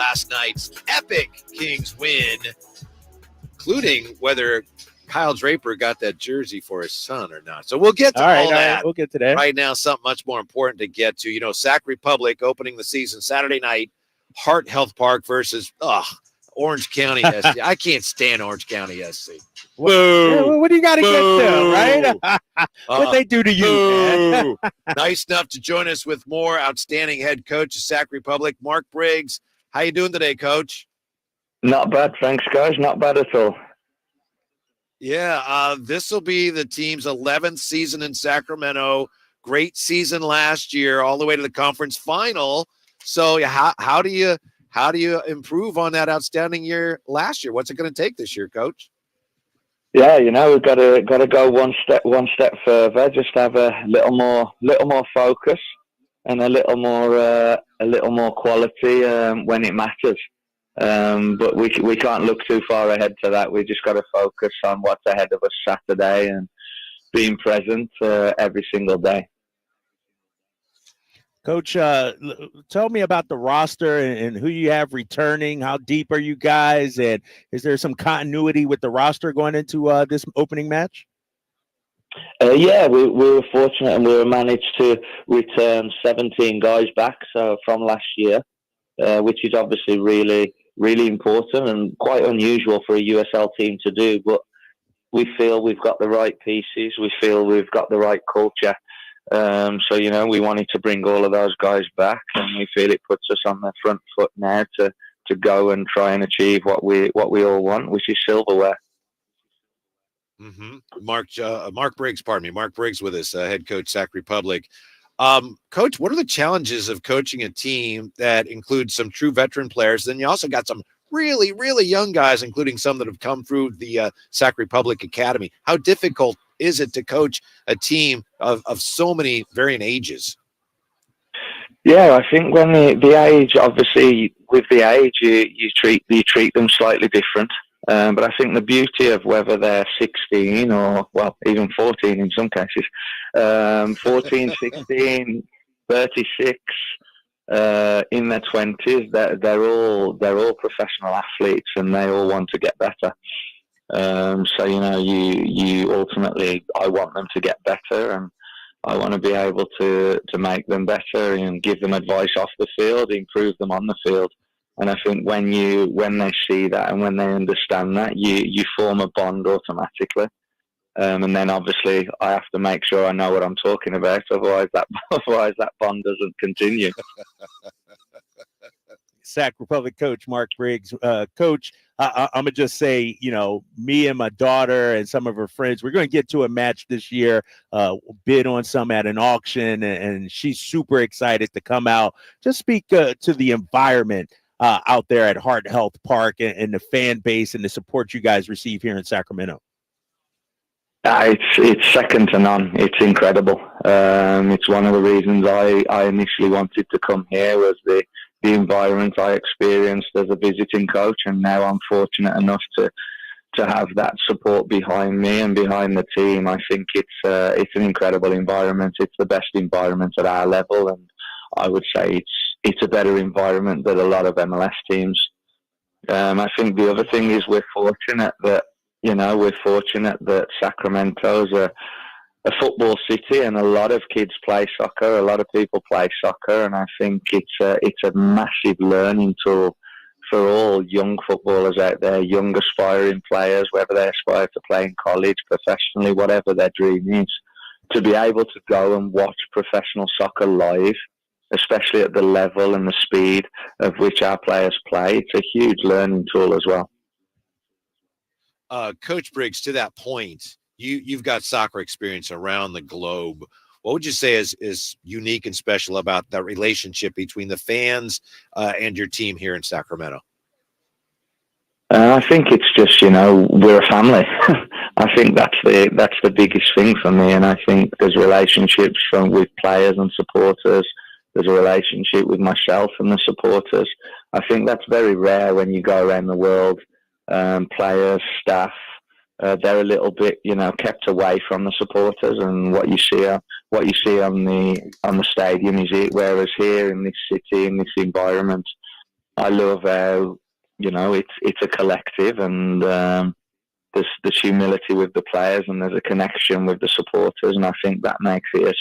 last night's epic Kings win, including whether Kyle Draper got that jersey for his son or not. So we'll get to all that. Right, we'll get to that. Right now, something much more important to get to. You know, Sac Republic opening the season Saturday night, Heart Health Park versus Orange County SC. I can't stand Orange County SC. Boo. What do you got against them, right? What they do to you, man? Nice enough to join us with more outstanding head coach of Sac Republic, Mark Briggs. How you doing today, Coach? Not bad, thanks, guys. Not bad at all. Yeah, this will be the team's 11th season in Sacramento. Great season last year, all the way to the conference final. So, how do you improve on that outstanding year last year? What's it going to take this year, Coach? Yeah, we've got to go one step further. Just have a little more focus and a little more quality when it matters. But we can't look too far ahead to that. We just got to focus on what's ahead of us Saturday and being present every single day. Coach, tell me about the roster and who you have returning. How deep are you guys? And is there some continuity with the roster going into this opening match? Yeah, we were fortunate and we managed to return 17 guys back from last year, which is obviously really, really important and quite unusual for a USL team to do. But we feel we've got the right pieces. We feel we've got the right culture. So, we wanted to bring all of those guys back, and we feel it puts us on the front foot now to go and try and achieve what we all want, which is silverware. Mm-hmm. Mark Briggs, Mark Briggs with us, head coach, Sac Republic. Coach, what are the challenges of coaching a team that includes some true veteran players? Then you also got some really, really young guys, including some that have come through the Sac Republic Academy. How difficult is it to coach a team of so many varying ages? Yeah, I think when the age, obviously with the age, you treat them slightly different. But I think the beauty of whether they're 16 or, well, even 14 in some cases, 14, 16, 36, in their 20s, they're all professional athletes and they all want to get better. So, you ultimately, I want them to get better, and I want to be able to make them better and give them advice off the field, improve them on the field. And I think when they see that and when they understand that, you form a bond automatically. And then obviously I have to make sure I know what I'm talking about. Otherwise that bond doesn't continue. Sac Republic coach Mark Briggs. Coach, I'm going to just say, me and my daughter and some of her friends, we're going to get to a match this year, bid on some at an auction, and she's super excited to come out. Just speak to the environment out there at Heart Health Park and the fan base and the support you guys receive here in Sacramento. It's second to none. It's incredible. It's one of the reasons I initially wanted to come here was the environment I experienced as a visiting coach, and now I'm fortunate enough to have that support behind me and behind the team. I think it's an incredible environment. It's the best environment at our level, and I would say it's a better environment than a lot of MLS teams. I think the other thing is we're fortunate that Sacramento's a football city, and a lot of kids play soccer. A lot of people play soccer, and I think it's a massive learning tool for all young footballers out there, young aspiring players, whether they aspire to play in college, professionally, whatever their dream is, to be able to go and watch professional soccer live, especially at the level and the speed of which our players play. It's a huge learning tool as well. Coach Briggs, to that point, you've got soccer experience around the globe. What would you say is unique and special about that relationship between the fans and your team here in Sacramento? I think it's just, we're a family. I think that's the biggest thing for me. And I think there's relationships with players and supporters. There's a relationship with myself and the supporters. I think that's very rare when you go around the world. Players, staff, they're a little bit, kept away from the supporters, and what you see on the stadium is it. Whereas here in this city, in this environment, I love how, it's a collective, and there's humility with the players, and there's a connection with the supporters, and I think that makes it a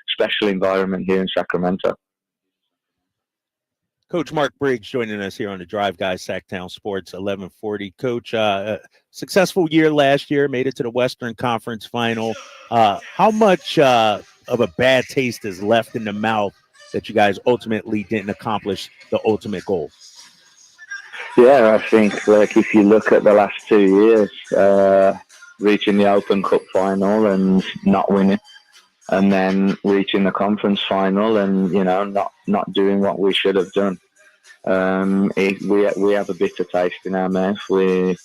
special environment here in Sacramento. Coach Mark Briggs joining us here on the Drive Guys, Sactown Sports 1140. Coach, successful year last year, made it to the Western Conference Final. How much of a bad taste is left in the mouth that you guys ultimately didn't accomplish the ultimate goal? Yeah, I think if you look at the last 2 years, reaching the Open Cup final and not winning, and then reaching the conference final and not doing what we should have done. We have a bitter taste in our mouth. We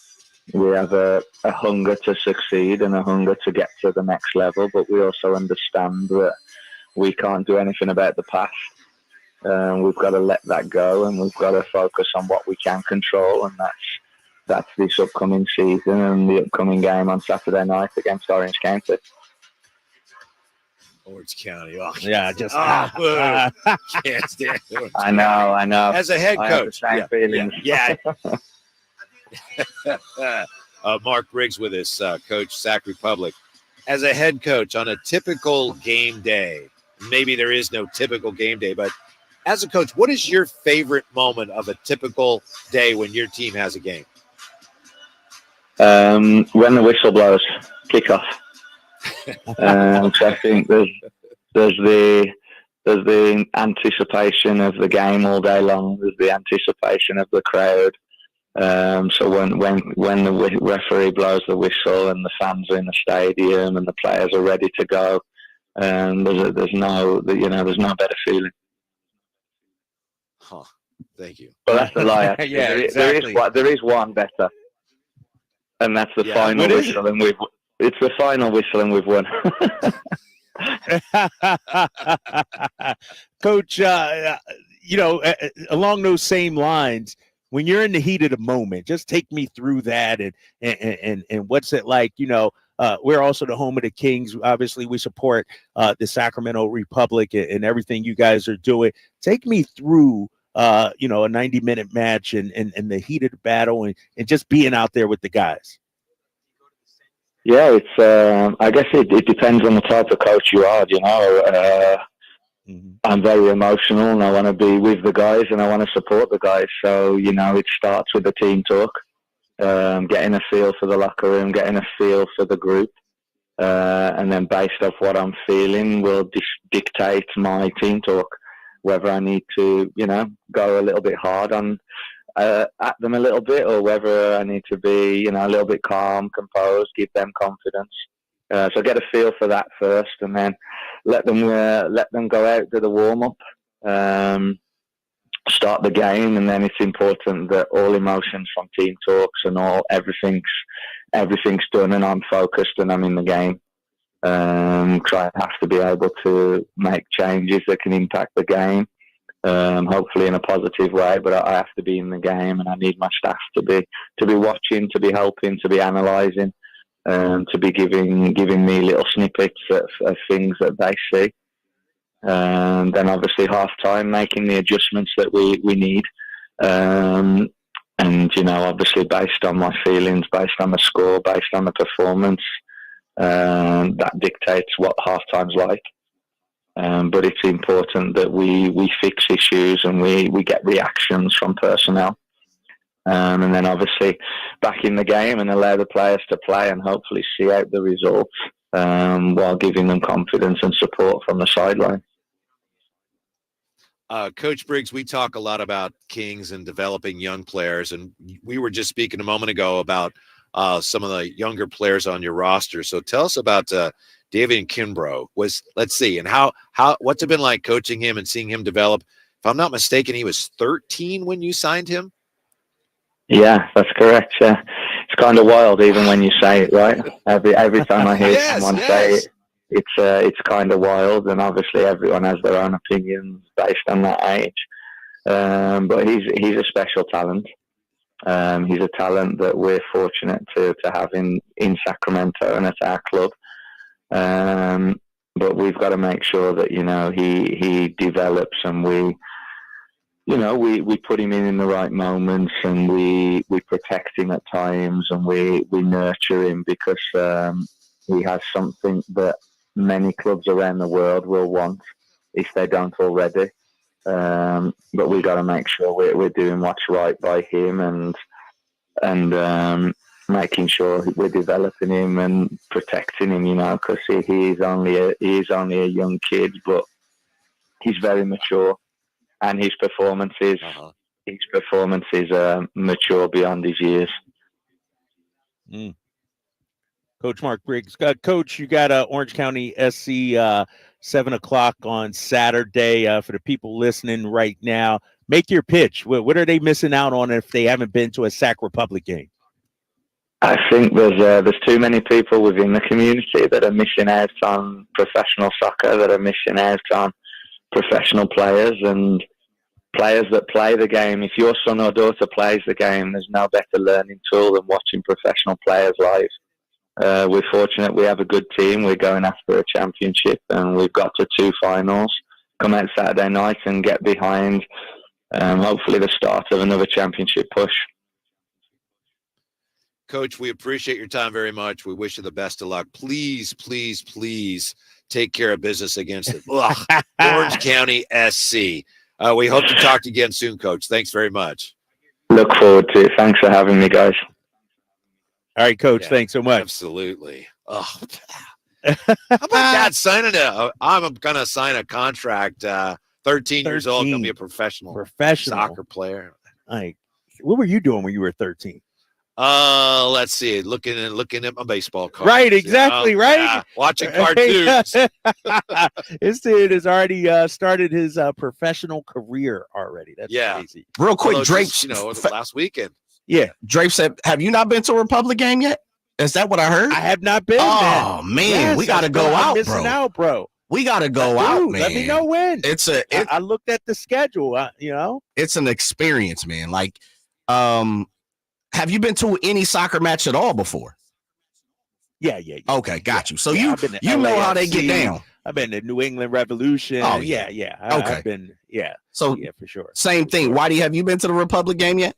have a hunger to succeed and a hunger to get to the next level, but we also understand that we can't do anything about the past. We've got to let that go, and we've got to focus on what we can control, and that's this upcoming season and the upcoming game on Saturday night against Orange County. Orange County. Oh, yeah, just can't stand it. I know. As a head coach, yeah. Mark Briggs with us, Coach Sac Republic. As a head coach on a typical game day, maybe there is no typical game day, but as a coach, what is your favorite moment of a typical day when your team has a game? When the whistle blows, kickoff. So I think there's the anticipation of the game all day long. There's the anticipation of the crowd. So when the referee blows the whistle and the fans are in the stadium and the players are ready to go, there's no better feeling. Huh. Thank you. Well, that's a lie. Yeah, exactly. There is one better, and that's the final whistle, and it's the final whistle, and we've won. Coach, along those same lines, when you're in the heat of the moment, just take me through that and what's it like? We're also the home of the Kings. Obviously, we support the Sacramento Republic and everything you guys are doing. Take me through, a 90-minute match and the heat of the battle and just being out there with the guys. Yeah, it's. I guess it depends on the type of coach you are. I'm very emotional, and I want to be with the guys, and I want to support the guys. So it starts with the team talk, getting a feel for the locker room, getting a feel for the group, and then based off what I'm feeling, will dictate my team talk. Whether I need to, go a little bit hard on. At them a little bit, or whether I need to be, a little bit calm, composed, give them confidence. So get a feel for that first, and then let them go out to the warm up, start the game, and then it's important that all emotions from team talks and everything's done, and I'm focused and I'm in the game. I have to be able to make changes that can impact the game. Hopefully in a positive way, but I have to be in the game, and I need my staff to be watching, to be helping, to be analysing, to be giving me little snippets of things that they see. Then obviously half time, making the adjustments that we need. And obviously based on my feelings, based on the score, based on the performance, that dictates what half time's like. But it's important that we fix issues and we get reactions from personnel. And then obviously back in the game and allow the players to play and hopefully see out the results while giving them confidence and support from the sideline. Coach Briggs, we talk a lot about Kings and developing young players, and we were just speaking a moment ago about some of the younger players on your roster. So tell us about David Kimbrough. And what's it been like coaching him and seeing him develop? If I'm not mistaken, he was 13 when you signed him. Yeah, that's correct. Yeah, it's kind of wild, even when you say it, right? Every time I hear someone say it, it's kind of wild, and obviously everyone has their own opinions based on that age. But he's a special talent. He's a talent that we're fortunate to have in Sacramento and at our club. But we've got to make sure that he develops, and we put him in the right moments, and we protect him at times, and we nurture him because he has something that many clubs around the world will want if they don't already. But we got to make sure we're doing what's right by him, and making sure we're developing him and protecting him, because he is only a young kid, but he's very mature, and his performances mature beyond his years. Coach Mark Briggs. Coach, you got Orange County SC 7 o'clock on Saturday. For the people listening right now, make your pitch. What are they missing out on if they haven't been to a Sac Republic game? I think there's too many people within the community that are missing out on professional soccer, that are missing out on professional players and players that play the game. If your son or daughter plays the game, there's no better learning tool than watching professional players live. We're fortunate we have a good team. We're going after a championship, and we've got to 2 finals. Come out Saturday night and get behind hopefully the start of another championship push. Coach, we appreciate your time very much. We wish you the best of luck. Please, please, please take care of business against it. Orange County SC. We hope to talk to you again soon, Coach. Thanks very much. Look forward to it. Thanks for having me, guys. All right, Coach. Yeah, thanks so much. Absolutely. Oh, how about that signing I'm going to sign a contract. 13 years old, going to be a professional soccer player. Like, what were you doing when you were 13? Let's see. Looking at my baseball cards. Right, exactly, right. Yeah, watching cartoons. This dude has already started his professional career already. That's crazy. Real quick, Drape. Last weekend. Yeah, Drape said, "Have you not been to a Republic game yet? Is that what I heard? I have not been. Oh man, we got to go out, bro. We got to go out, man. Let me know when. I looked at the schedule. It's an experience, man. Like, have you been to any soccer match at all before? Yeah. Okay, got you. So you know how they get down. I've been to New England Revolution. Oh yeah. Okay. I've been So for sure. Same thing. Whitey, have you been to the Republic game yet?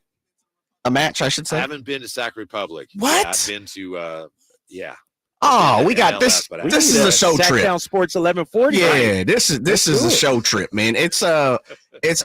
A match, I should say. I haven't been to Sac Republic. What? Yeah, I've been to Oh, we got this. This is a show trip. Sactown Sports 1140. Yeah, right? this is a show trip, man. It's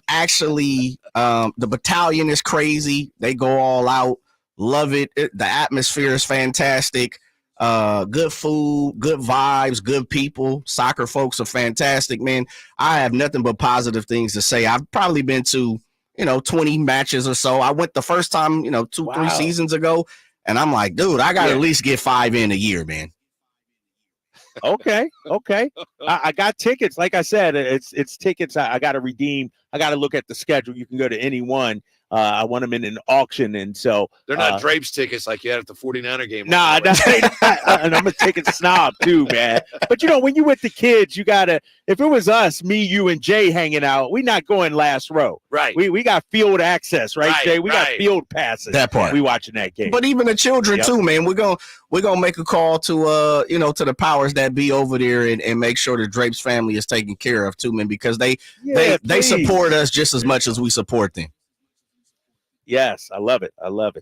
actually the battalion is crazy. They go all out. Love it. The atmosphere is fantastic. Good food, good vibes, good people. Soccer folks are fantastic, man. I have nothing but positive things to say. I've probably been to 20 matches or so. I went the first time 2-3 seasons ago. And I'm like, dude, I got to at least get 5 in a year, man. Okay. I got tickets. Like I said, it's tickets I got to redeem. I got to look at the schedule. You can go to any one. I want them in an auction, and so they're not Drape's tickets like you had at the 49er game. Nah, and I'm a ticket snob too, man. But when you with the kids, you gotta. If it was us, me, you, and Jay hanging out, we not going last row. Right. We got field access, right, Jay? We got field passes. That part. We watching that game. But even the children too, man. We're gonna make a call to to the powers that be over there and make sure the Drape's family is taken care of too, man, because they support us just as much as we support them. Yes, I love it.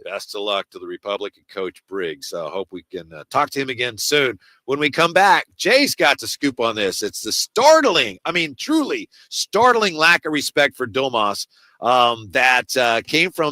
Best of luck to the Republic and Coach Briggs. Hope we can talk to him again soon. When we come back, Jay's got to scoop on this. It's the truly startling lack of respect for Domas that came from